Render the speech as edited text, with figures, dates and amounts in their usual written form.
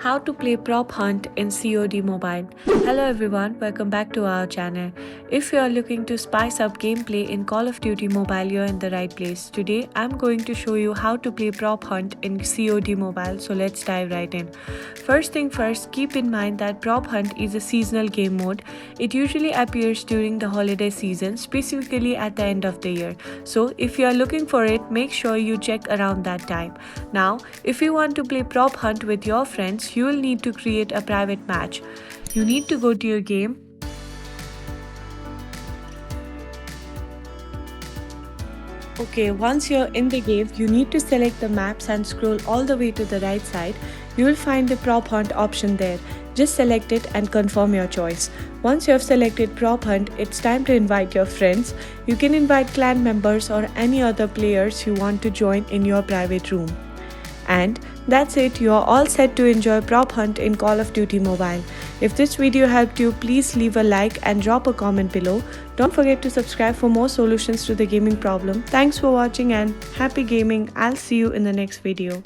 How to play Prop Hunt in COD Mobile. Hello everyone, welcome back to our channel. If you are looking to spice up gameplay in Call of Duty Mobile, you're in the right place. Today I'm going to show you how to play Prop Hunt in COD Mobile, so let's dive right in. First thing first, keep in mind that Prop Hunt is a seasonal game mode. It usually appears during the holiday season, specifically at the end of the year. So if you are looking for it, make sure you check around that time. Now, if you want to play Prop Hunt with your friends, you will need to create a private match. You need to go to your game. Okay, once you're in the game, you need to select the maps and scroll all the way to the right side. You will find the Prop Hunt option there. Just select it and confirm your choice. Once you have selected Prop Hunt, it's time to invite your friends. You can invite clan members or any other players you want to join in your private room. And that's it, you are all set to enjoy Prop Hunt in Call of Duty Mobile. If this video helped you, please leave a like and drop a comment below. Don't forget to subscribe for more solutions to the gaming problem. Thanks for watching and happy gaming. I'll see you in the next video.